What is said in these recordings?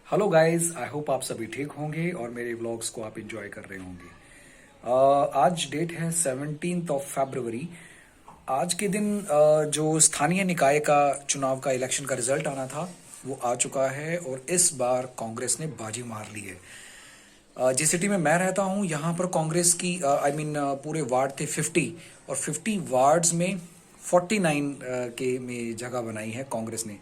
Hello guys, I hope आप सभी ठीक होंगे और मेरे व्लॉग्स को आप एंजॉय कर रहे होंगे। आज डेट है 17th ऑफ फरवरी। आज के दिन जो स्थानीय निकाय का चुनाव का इलेक्शन का रिजल्ट आना था वो आ चुका है और इस बार कांग्रेस ने बाजी मार ली है। जिस सिटी में मैं रहता हूँ यहाँ पर कांग्रेस की पूरे वार्ड थे 50 और 50 वार्ड्स में 49 के में जगह बनाई है कांग्रेस ने।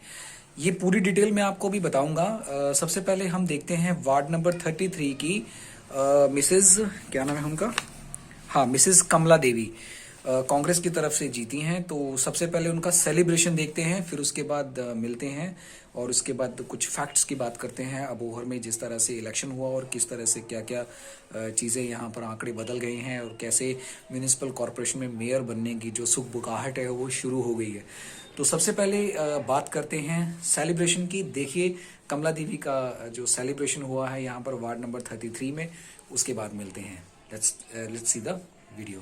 ये पूरी डिटेल मैं आपको भी बताऊंगा। सबसे पहले हम देखते हैं वार्ड नंबर 33 की मिसेज, क्या नाम है उनका, हाँ मिसेस कमला देवी कांग्रेस की तरफ से जीती हैं। तो सबसे पहले उनका सेलिब्रेशन देखते हैं, फिर उसके बाद मिलते हैं और उसके बाद कुछ फैक्ट्स की बात करते हैं अबोहर में जिस तरह से इलेक्शन हुआ और किस तरह से क्या क्या चीज़ें यहाँ पर आंकड़े बदल गए हैं और कैसे म्यूनिसिपल कॉरपोरेशन में मेयर बनने की जो सुखबुगाहट है वो शुरू हो गई है। तो सबसे पहले बात करते हैं सेलिब्रेशन की। देखिए कमला देवी का जो सेलिब्रेशन हुआ है यहाँ पर वार्ड नंबर 33 में, उसके बाद मिलते हैं। Let's see the video.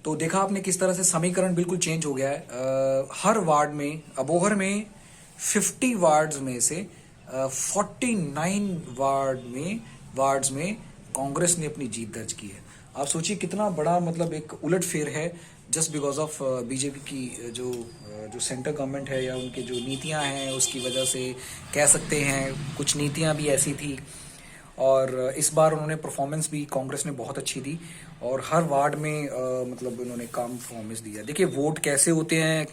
तो देखा आपने किस तरह से समीकरण बिल्कुल चेंज हो गया है। हर वार्ड में, अबोहर में 50 वार्ड्स में से 49 वार्ड्स में कांग्रेस ने अपनी जीत दर्ज की है। आप सोचिए कितना बड़ा, मतलब एक उलटफेर है जस्ट बिकॉज ऑफ बीजेपी की जो सेंटर गवर्नमेंट है या उनके जो नीतियां हैं उसकी वजह से कह सकते हैं। कुछ नीतियां भी ऐसी थी और इस बार उन्होंने परफॉर्मेंस भी कांग्रेस ने बहुत अच्छी दी और हर वार्ड में मतलब उन्होंने काम परफॉर्मेंस दिया। देखिए वोट कैसे होते हैं,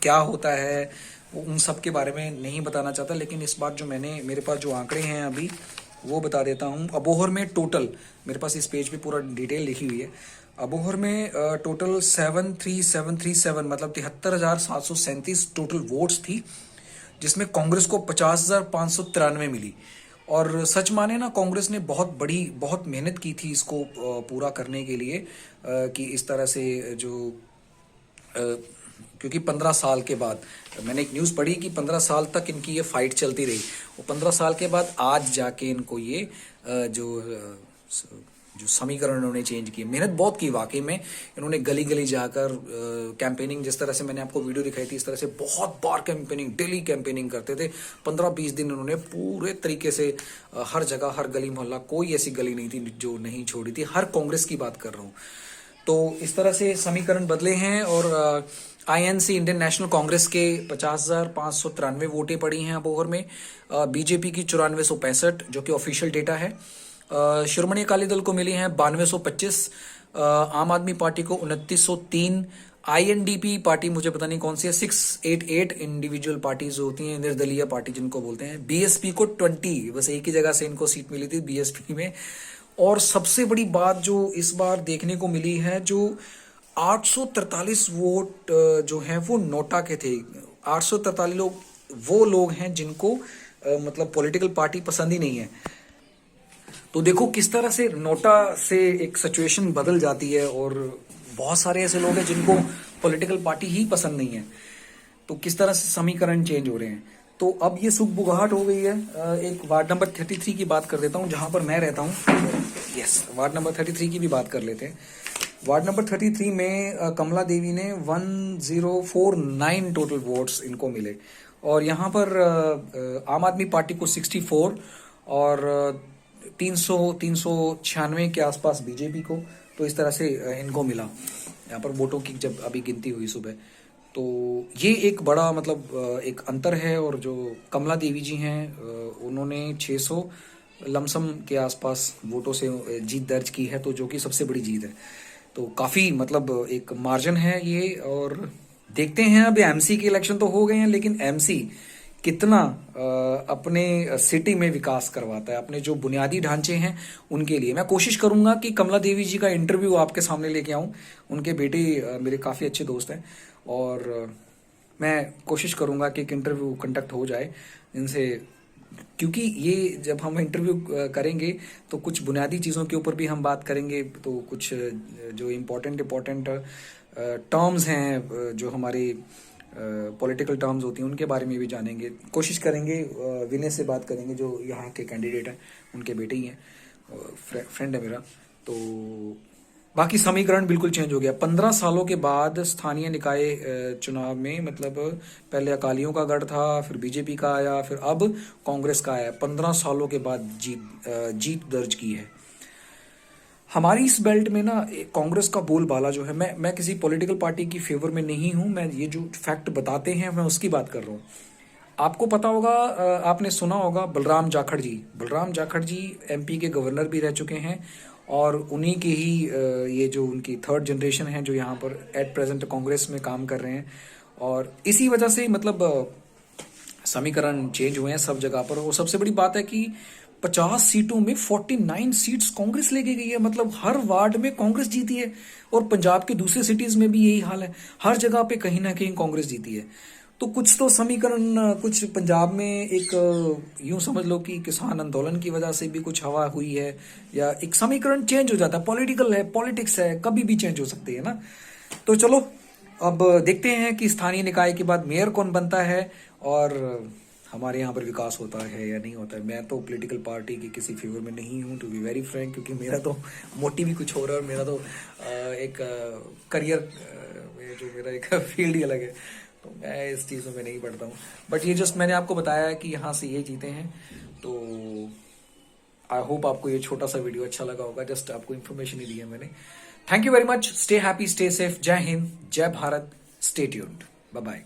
क्या होता है, उन सब के बारे में नहीं बताना चाहता, लेकिन इस बार जो मेरे पास जो आंकड़े हैं अभी वो बता देता हूँ। अबोहर में टोटल, मेरे पास इस पेज पे पूरा डिटेल लिखी हुई है। अबोहर में टोटल 73737 मतलब 73,737 टोटल वोट्स थी, जिसमें कांग्रेस को 50,593 मिली। और सच माने ना, कांग्रेस ने बहुत मेहनत की थी इसको पूरा करने के लिए कि इस तरह से जो क्योंकि 15 साल के बाद, मैंने एक न्यूज़ पढ़ी कि 15 साल तक इनकी ये फाइट चलती रही और 15 साल के बाद आज जाके इनको ये जो समीकरण उन्होंने चेंज किए। मेहनत बहुत की वाकई में, इन्होंने गली गली जाकर कैंपेनिंग, जिस तरह से मैंने आपको वीडियो दिखाई थी इस तरह से बहुत बार कैंपेनिंग, डेली कैंपेनिंग करते थे। 15-20 दिन उन्होंने पूरे तरीके से हर जगह, हर गली मोहल्ला, कोई ऐसी गली नहीं थी जो नहीं छोड़ी थी। हर कांग्रेस की बात कर रहा हूँ। तो इस तरह से समीकरण बदले हैं और आईएनसी, इंडियन नेशनल कांग्रेस के 50,593 वोटें पड़ी हैं अबोहर में। बीजेपी की 9465 जो कि ऑफिशियल डेटा है। शिरोमणि अकाली दल को मिली हैं 9225, आम आदमी पार्टी को 2903, INDP पार्टी मुझे पता नहीं कौन सी है, 688 इंडिविजुअल पार्टीज जो होती हैं, निर्दलीय पार्टी जिनको बोलते हैं। BSP को 20, बस एक ही जगह से इनको सीट मिली थी BSP में। और सबसे बड़ी बात जो इस बार देखने को मिली है, जो 843 वोट जो हैं वो नोटा के थे। 843 लोग वो लोग हैं जिनको मतलब पॉलिटिकल पार्टी पसंद ही नहीं है। तो देखो किस तरह से नोटा से एक सिचुएशन बदल जाती है, और बहुत सारे ऐसे लोग हैं जिनको पॉलिटिकल पार्टी ही पसंद नहीं है। तो किस तरह से समीकरण चेंज हो रहे हैं। तो अब ये सुगबुगाहट हो गई है। एक वार्ड नंबर 33 की बात कर देता हूँ, जहां पर मैं रहता हूँ। यस, वार्ड नंबर 33 की भी बात कर लेते हैं। वार्ड नंबर 33 में कमला देवी ने 1049 टोटल वोट्स इनको मिले, और यहाँ पर आम आदमी पार्टी को 64 और 396 के आसपास बीजेपी को। तो इस तरह से इनको मिला यहाँ पर वोटों की जब अभी गिनती हुई सुबह। तो ये एक बड़ा मतलब एक अंतर है। और जो कमला देवी जी हैं उन्होंने 600 लमसम के आसपास वोटों से जीत दर्ज की है, तो जो कि सबसे बड़ी जीत है। तो काफी मतलब एक मार्जिन है ये। और देखते हैं, अब MC के इलेक्शन तो हो गए हैं, लेकिन MC कितना अपने सिटी में विकास करवाता है, अपने जो बुनियादी ढांचे हैं उनके लिए। मैं कोशिश करूंगा कि कमला देवी जी का इंटरव्यू आपके सामने लेके आऊं। उनके बेटे मेरे काफी अच्छे दोस्त हैं, और मैं कोशिश करूंगा कि एक इंटरव्यू कंडक्ट हो जाए इनसे, क्योंकि ये जब हम इंटरव्यू करेंगे तो कुछ बुनियादी चीज़ों के ऊपर भी हम बात करेंगे। तो कुछ जो इम्पोर्टेंट टर्म्स हैं, जो हमारे पॉलिटिकल टर्म्स होती हैं, उनके बारे में भी जानेंगे। कोशिश करेंगे, विनय से बात करेंगे जो यहाँ के कैंडिडेट हैं, उनके बेटे ही हैं, फ्रेंड है मेरा। तो बाकी समीकरण बिल्कुल चेंज हो गया 15 सालों के बाद। स्थानीय निकाय चुनाव में मतलब पहले अकालियों का गढ़ था, फिर बीजेपी का आया, फिर अब कांग्रेस का आया। 15 सालों के बाद जीत दर्ज की है। हमारी इस बेल्ट में ना कांग्रेस का बोलबाला जो है, मैं किसी पॉलिटिकल पार्टी की फेवर में नहीं हूं। मैं ये जो फैक्ट बताते हैं मैं उसकी बात कर रहा हूँ। आपको पता होगा, आपने सुना होगा बलराम जाखड़ जी MP के गवर्नर भी रह चुके हैं, और उन्हीं के ही ये जो उनकी थर्ड जनरेशन है जो यहाँ पर एट प्रेजेंट कांग्रेस में काम कर रहे हैं। और इसी वजह से मतलब समीकरण चेंज हुए हैं सब जगह पर। और सबसे बड़ी बात है कि 50 सीटों में 49 सीट्स कांग्रेस लेके गई है। मतलब हर वार्ड में कांग्रेस जीती है, और पंजाब के दूसरे सिटीज में भी यही हाल है। हर जगह पे कहीं ना कहीं कांग्रेस जीती है। तो कुछ तो समीकरण, कुछ पंजाब में एक यूं समझ लो कि किसान आंदोलन की वजह से भी कुछ हवा हुई है, या एक समीकरण चेंज हो जाता है। पॉलिटिकल है, पॉलिटिक्स है, कभी भी चेंज हो सकती है ना। तो चलो अब देखते हैं कि स्थानीय निकाय के बाद मेयर कौन बनता है, और हमारे यहाँ पर विकास होता है या नहीं होता है। मैं तो पॉलिटिकल पार्टी की किसी फेवर में नहीं हूँ, टू बी वेरी फ्रैंक, क्योंकि मेरा तो मोटिव ही कुछ हो रहा है, और मेरा तो एक करियर में जो मेरा एक फील्ड ही अलग है। तो मैं इस चीज़ों में नहीं पढ़ता हूँ। बट ये जस्ट मैंने आपको बताया है कि यहाँ से ये जीते हैं। तो आई होप आपको ये छोटा सा वीडियो अच्छा लगा होगा। जस्ट आपको इन्फॉर्मेशन ही दी है मैंने। Thank you very much. Stay happy, stay safe. जय हिंद, जय Bharat. Stay tuned. Bye bye.